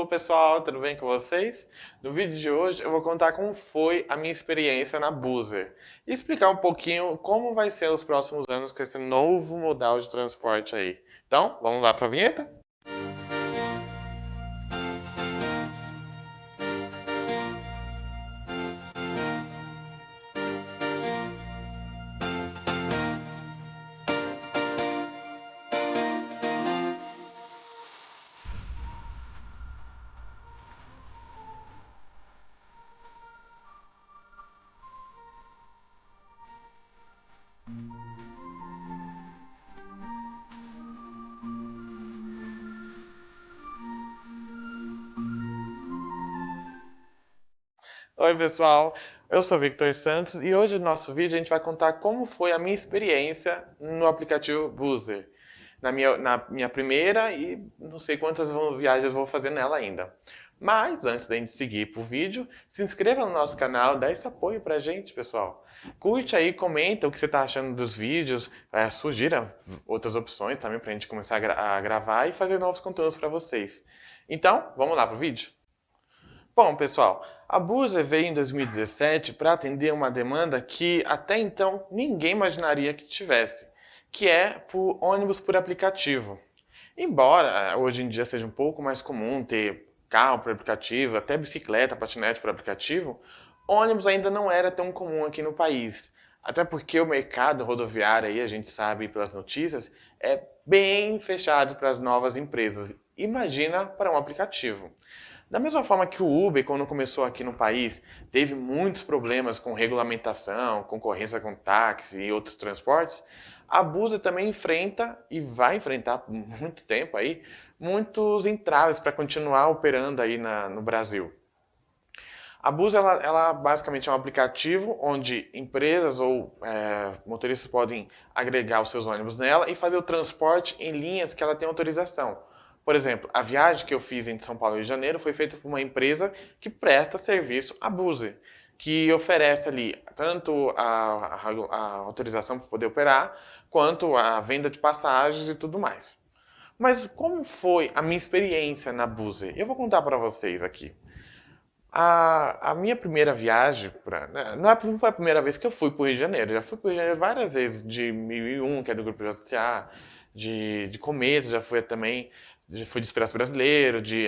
Alô pessoal, tudo bem com vocês? No vídeo de hoje eu vou contar como foi a minha experiência na Buser e explicar um pouquinho como vai ser os próximos anos com esse novo modal de transporte aí. Então, vamos lá para a vinheta? Oi pessoal, eu sou Victor Santos e hoje no nosso vídeo a gente vai contar como foi a minha experiência no aplicativo Buser. Na minha primeira e não sei quantas viagens eu vou fazer nela ainda. Mas antes da gente seguir pro vídeo, se inscreva no nosso canal, dá esse apoio pra gente, pessoal. Curte aí, comenta o que você tá achando dos vídeos, sugira outras opções também pra gente começar a gravar e fazer novos conteúdos pra vocês. Então, vamos lá pro vídeo? Bom, pessoal, a Bursa veio em 2017 para atender uma demanda que até então ninguém imaginaria que tivesse, que é por ônibus por aplicativo. Embora hoje em dia seja um pouco mais comum ter carro por aplicativo, até bicicleta, patinete por aplicativo, ônibus ainda não era tão comum aqui no país. Até porque o mercado rodoviário aí, a gente sabe pelas notícias, é bem fechado para as novas empresas. Imagina para um aplicativo. Da mesma forma que o Uber, quando começou aqui no país, teve muitos problemas com regulamentação, concorrência com táxi e outros transportes, a Busa também enfrenta e vai enfrentar por muito tempo aí muitos entraves para continuar operando aí no Brasil. A Busa ela basicamente é um aplicativo onde empresas ou motoristas podem agregar os seus ônibus nela e fazer o transporte em linhas que ela tem autorização. Por exemplo, a viagem que eu fiz entre São Paulo e Rio de Janeiro foi feita por uma empresa que presta serviço à Buser, que oferece ali tanto a autorização para poder operar, quanto a venda de passagens e tudo mais. Mas como foi a minha experiência na Buser? Eu vou contar para vocês aqui. A minha primeira viagem, não foi a primeira vez que eu fui para o Rio de Janeiro, já fui para o Rio de Janeiro várias vezes, de 1001, que é do Grupo JCA, de Cometa, já fui também, já fui de Expresso Brasileiro, de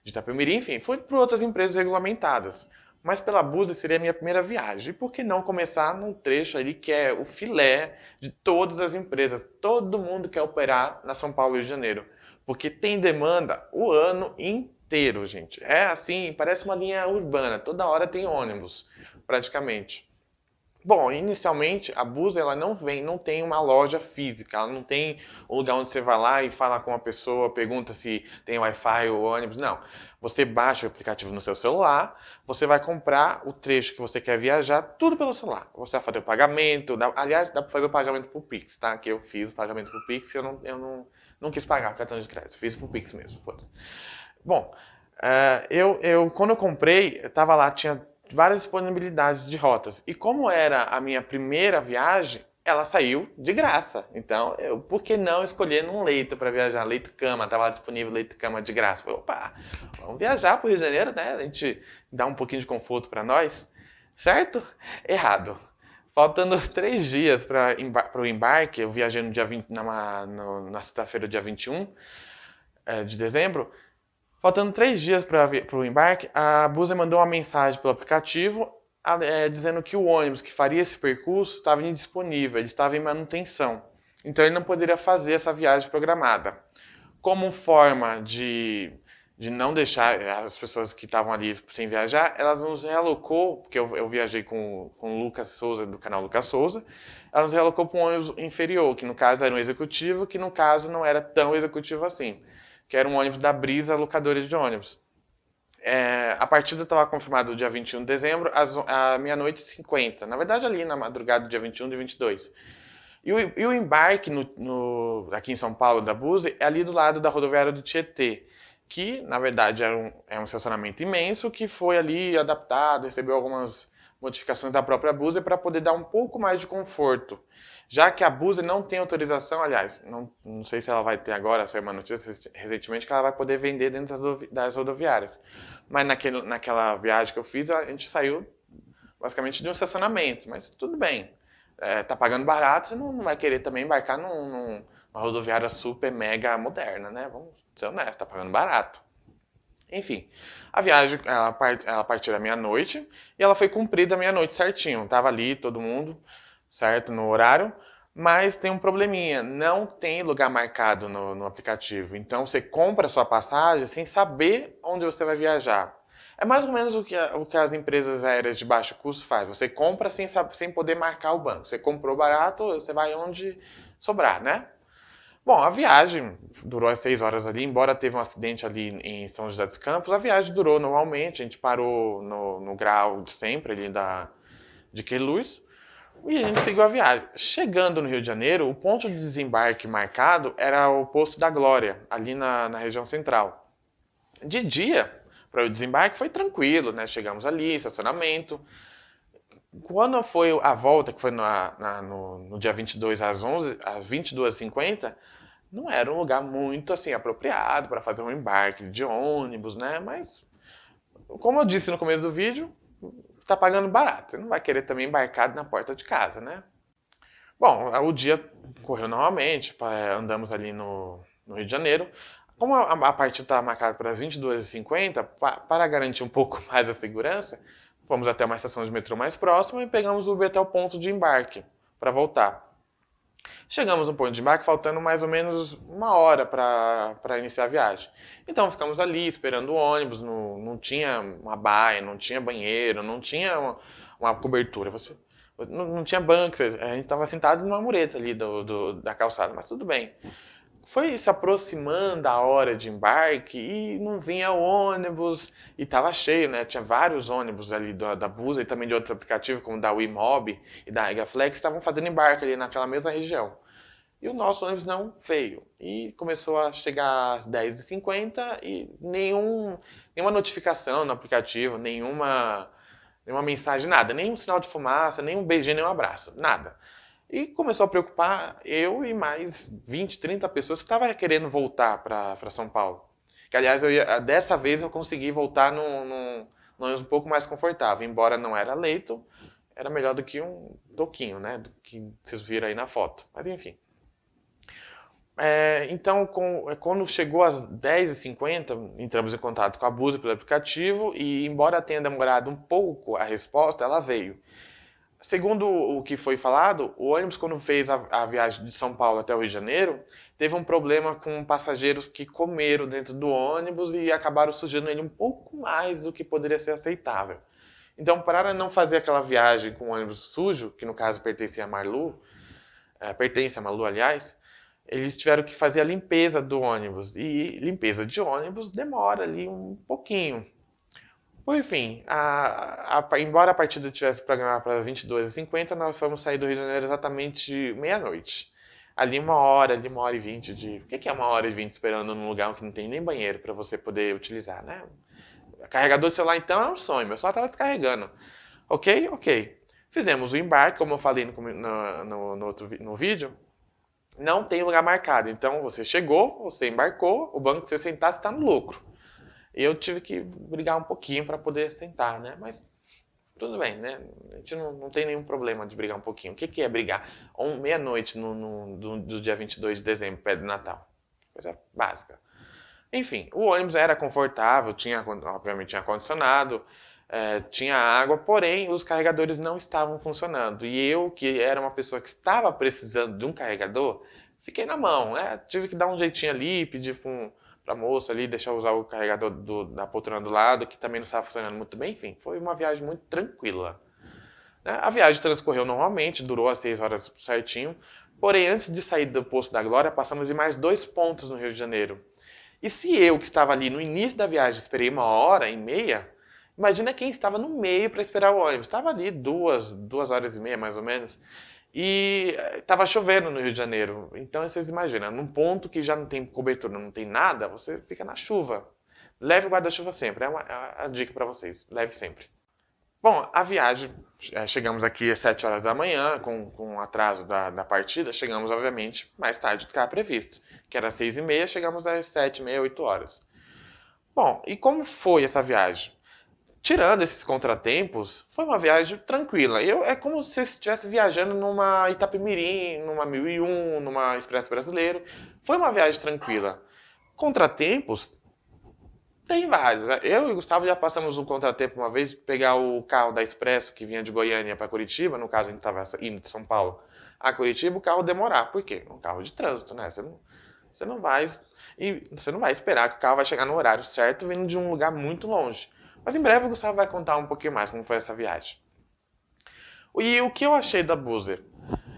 Itapemirim, enfim, fui para outras empresas regulamentadas. Mas pela Busa seria a minha primeira viagem. E por que não começar num trecho ali que é o filé de todas as empresas? Todo mundo quer operar na São Paulo e Rio de Janeiro. Porque tem demanda o ano inteiro, gente. É assim, parece uma linha urbana. Toda hora tem ônibus, praticamente. Bom, inicialmente a Busa ela não tem uma loja física, ela não tem um lugar onde você vai lá e fala com uma pessoa, pergunta se tem Wi-Fi ou ônibus, não. Você baixa o aplicativo no seu celular, você vai comprar o trecho que você quer viajar, tudo pelo celular. Você vai fazer o pagamento, aliás, dá para fazer o pagamento por Pix, tá? Que eu fiz o pagamento por Pix, eu não quis pagar o cartão de crédito, fiz por Pix mesmo, foda-se. Bom, quando eu comprei, eu tava lá, tinha várias disponibilidades de rotas. E como era a minha primeira viagem, ela saiu de graça. Então, por que não escolher um leito para viajar? Leito-cama, tava lá disponível leito-cama de graça. Falei, opa, vamos viajar para o Rio de Janeiro, né? A gente dá um pouquinho de conforto para nós. Certo? Errado. Faltando 3 dias para o embarque, eu viajei no dia 20, na sexta-feira, dia 21 de dezembro. Faltando 3 dias para o embarque, a Busa mandou uma mensagem pelo aplicativo dizendo que o ônibus que faria esse percurso estava indisponível, ele estava em manutenção. Então ele não poderia fazer essa viagem programada. Como forma de não deixar as pessoas que estavam ali sem viajar, elas nos realocou, porque eu viajei com o Lucas Souza, do canal Lucas Souza, ela nos realocou para um ônibus inferior, que no caso era um executivo, que no caso não era tão executivo assim, que era um ônibus da Brisa, locadora de ônibus. A partida estava confirmada do dia 21 de dezembro, à meia-noite e 50. Na verdade, ali na madrugada do dia 21 e 22. E o embarque aqui em São Paulo da Busa é ali do lado da rodoviária do Tietê, que na verdade é um estacionamento imenso que foi ali adaptado, recebeu algumas modificações da própria Busa para poder dar um pouco mais de conforto. Já que a Buser não tem autorização, aliás, não sei se ela vai ter agora, saiu uma notícia recentemente que ela vai poder vender dentro das rodoviárias. Mas naquela viagem que eu fiz, a gente saiu basicamente de um estacionamento, mas tudo bem. Tá pagando barato, você não vai querer também embarcar numa rodoviária super mega moderna, né? Vamos ser honestos, tá pagando barato. Enfim, a viagem ela partiu da meia-noite e ela foi cumprida à meia-noite certinho. Tava ali todo mundo, certo, no horário, mas tem um probleminha, não tem lugar marcado no aplicativo. Então você compra a sua passagem sem saber onde você vai viajar. É mais ou menos o que as empresas aéreas de baixo custo fazem. Você compra sem poder marcar o banco. Você comprou barato, você vai onde sobrar, né? Bom, a viagem durou as 6 horas ali, embora teve um acidente ali em São José dos Campos, a viagem durou normalmente, a gente parou no grau de sempre ali de Queluz e a gente seguiu a viagem. Chegando no Rio de Janeiro, o ponto de desembarque marcado era o Posto da Glória, ali na região central. De dia, para o desembarque foi tranquilo, né? Chegamos ali, estacionamento. Quando foi a volta, que foi no dia 22 às 22h50, não era um lugar muito assim apropriado para fazer um embarque de ônibus, né? Mas, como eu disse no começo do vídeo, tá pagando barato. Você não vai querer também embarcar na porta de casa, né? Bom, o dia correu normalmente, andamos ali no Rio de Janeiro. Como a partida estava marcada para as 22h50, para garantir um pouco mais a segurança, fomos até uma estação de metrô mais próxima e pegamos o Uber até o ponto de embarque para voltar. Chegamos no ponto de embarque faltando mais ou menos uma hora para iniciar a viagem. Então ficamos ali esperando o ônibus, não tinha uma baia, não tinha banheiro, não tinha uma cobertura. Não tinha banco, a gente estava sentado numa mureta ali da calçada, mas tudo bem. Foi se aproximando a hora de embarque e não vinha ônibus e estava cheio, né? Tinha vários ônibus ali da Busa e também de outros aplicativos, como da Wimob e da Egaflex, estavam fazendo embarque ali naquela mesma região. E o nosso ônibus não veio. E começou a chegar às 10h50 e nenhuma notificação no aplicativo, nenhuma mensagem, nada. Nenhum sinal de fumaça, nenhum beijinho, nenhum abraço, nada. E começou a preocupar eu e mais 20, 30 pessoas que estavam querendo voltar para São Paulo. Que, aliás, dessa vez eu consegui voltar num ônibus um pouco mais confortável. Embora não era leito, era melhor do que um toquinho, né? Do que vocês viram aí na foto. Mas enfim. Então, quando chegou às 10h50, entramos em contato com a Busa pelo aplicativo e, embora tenha demorado um pouco a resposta, ela veio. Segundo o que foi falado, o ônibus, quando fez a viagem de São Paulo até o Rio de Janeiro, teve um problema com passageiros que comeram dentro do ônibus e acabaram sujando ele um pouco mais do que poderia ser aceitável. Então, para não fazer aquela viagem com o ônibus sujo, que no caso pertence a Marlu, aliás, eles tiveram que fazer a limpeza do ônibus. E limpeza de ônibus demora ali um pouquinho. Por fim, embora a partida tivesse programada para as 22h50, nós fomos sair do Rio de Janeiro exatamente meia-noite. Ali uma hora e 20 de. O que é uma hora e 20 esperando num lugar que não tem nem banheiro para você poder utilizar, né? Carregador de celular então é um sonho, meu celular estava descarregando. Ok? Ok. Fizemos o embarque, como eu falei no vídeo, não tem lugar marcado. Então você chegou, você embarcou, o banco que você sentar está no lucro. E eu tive que brigar um pouquinho para poder sentar, né? Mas tudo bem, né? A gente não tem nenhum problema de brigar um pouquinho. O que é brigar? Meia-noite do dia 22 de dezembro, perto do Natal. Coisa básica. Enfim, o ônibus era confortável, obviamente tinha ar-condicionado, tinha água, porém os carregadores não estavam funcionando. E eu, que era uma pessoa que estava precisando de um carregador, fiquei na mão, né? Tive que dar um jeitinho ali, pedir para a moça ali deixar eu usar o carregador da poltrona do lado, que também não estava funcionando muito bem. Enfim, foi uma viagem muito tranquila, né? A viagem transcorreu normalmente, durou as 6 horas certinho. Porém, antes de sair do Poço da Glória, passamos em mais 2 pontos no Rio de Janeiro. E se eu, que estava ali no início da viagem, esperei uma hora e meia, imagina quem estava no meio para esperar o ônibus. Estava ali 2 horas e meia, mais ou menos. E estava chovendo no Rio de Janeiro. Então vocês imaginam, num ponto que já não tem cobertura, não tem nada, você fica na chuva. Leve o guarda-chuva sempre. É a dica para vocês. Leve sempre. Bom, a viagem, chegamos aqui às 7 horas da manhã, com o atraso da partida, chegamos, obviamente, mais tarde do que estava previsto, que era às 6h30, chegamos às 7h30, 8 horas. Bom, e como foi essa viagem? Tirando esses contratempos, foi uma viagem tranquila. É como se você estivesse viajando numa Itapemirim, numa 1001, numa Expresso Brasileiro. Foi uma viagem tranquila. Contratempos, tem vários. Eu e o Gustavo já passamos um contratempo uma vez de pegar o carro da Expresso que vinha de Goiânia para Curitiba, no caso a gente estava indo de São Paulo a Curitiba, o carro demorar. Por quê? Um carro de trânsito, né? Você não vai e você não vai esperar que o carro vai chegar no horário certo vindo de um lugar muito longe. Mas em breve o Gustavo vai contar um pouquinho mais como foi essa viagem. E o que eu achei da Buser?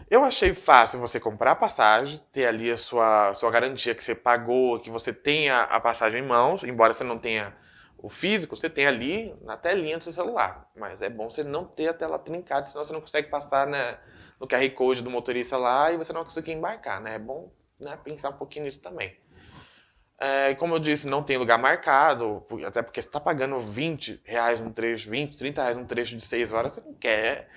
Eu achei fácil você comprar a passagem, ter ali a sua garantia que você pagou, que você tenha a passagem em mãos, embora você não tenha o físico, você tem ali na telinha do seu celular. Mas é bom você não ter a tela trincada, senão você não consegue passar, né, no QR Code do motorista lá e você não vai conseguir embarcar, né? É bom, né, pensar um pouquinho nisso também. Como eu disse, não tem lugar marcado, até porque você está pagando R$ 20 num trecho, 20, R$ 30 num trecho de 6 horas, você não quer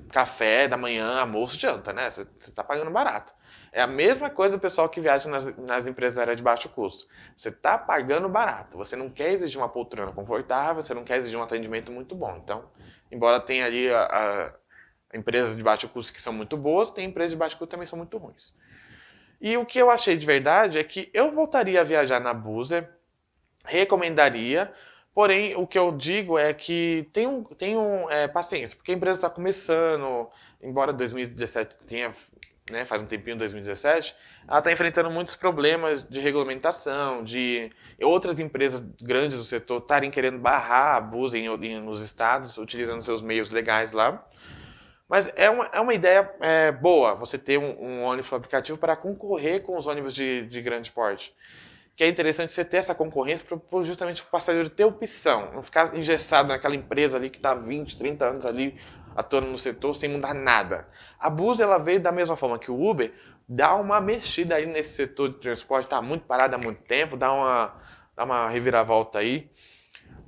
café da manhã, almoço, janta, né? Você está pagando barato. É a mesma coisa do pessoal que viaja nas empresas aéreas de baixo custo. Você está pagando barato. Você não quer exigir uma poltrona confortável, você não quer exigir um atendimento muito bom. Então, embora tenha ali empresas de baixo custo que são muito boas, tem empresas de baixo custo que também são muito ruins. E o que eu achei de verdade é que eu voltaria a viajar na Buser, recomendaria, porém o que eu digo é que tenham paciência, porque a empresa está começando, embora 2017 tenha, né, faz um tempinho, 2017, ela está enfrentando muitos problemas de regulamentação, de outras empresas grandes do setor estarem querendo barrar a Buser nos estados, utilizando seus meios legais lá. Mas é uma ideia boa você ter um ônibus aplicativo para concorrer com os ônibus de grande porte. Que é interessante você ter essa concorrência para justamente o passageiro ter opção, não ficar engessado naquela empresa ali que está 20, 30 anos ali atuando no setor sem mudar nada. A Bus ela veio da mesma forma que o Uber, dá uma mexida aí nesse setor de transporte, está muito parado há muito tempo, dá uma reviravolta aí.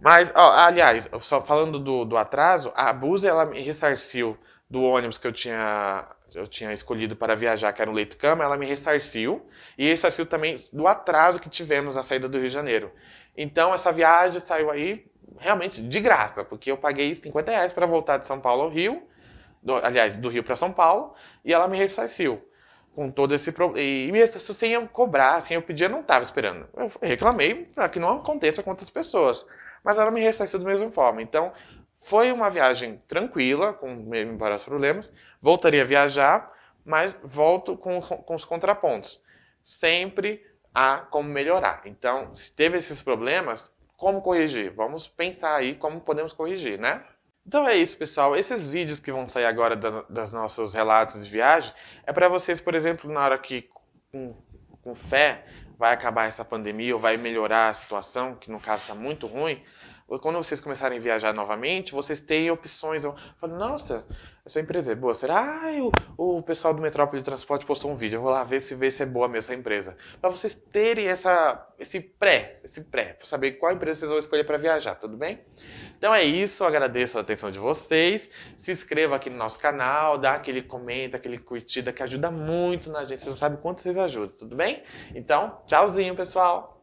Mas, ó, aliás, só falando do atraso, a Bus ela me ressarciu do ônibus que eu tinha escolhido para viajar, que era um leito-cama, ela me ressarciu e ressarciu também do atraso que tivemos na saída do Rio de Janeiro. Então, essa viagem saiu aí realmente de graça, porque eu paguei R$ 50 para voltar de São Paulo ao Rio, aliás, do Rio para São Paulo, e ela me ressarciu com todo esse problema. E me ressarciu sem eu cobrar, sem eu pedir, eu não estava esperando. Eu reclamei para que não aconteça com outras pessoas. Mas ela me ressarciu da mesma forma. Então, foi uma viagem tranquila, com vários problemas. Voltaria a viajar, mas volto com os contrapontos. Sempre há como melhorar. Então, se teve esses problemas, como corrigir? Vamos pensar aí como podemos corrigir, né? Então é isso, pessoal. Esses vídeos que vão sair agora das nossos relatos de viagem é para vocês, por exemplo, na hora que com fé vai acabar essa pandemia ou vai melhorar a situação, que no caso está muito ruim, quando vocês começarem a viajar novamente, vocês têm opções. Eu falo, nossa, essa empresa é boa. Será? O pessoal do Metrópole de Transporte postou um vídeo. Eu vou lá ver se é boa mesmo essa empresa. Para vocês terem esse pré, para saber qual empresa vocês vão escolher para viajar, tudo bem? Então é isso, eu agradeço a atenção de vocês. Se inscreva aqui no nosso canal, dá aquele comenta, aquele curtida que ajuda muito na gente. Vocês não sabem quanto vocês ajudam, tudo bem? Então, tchauzinho, pessoal!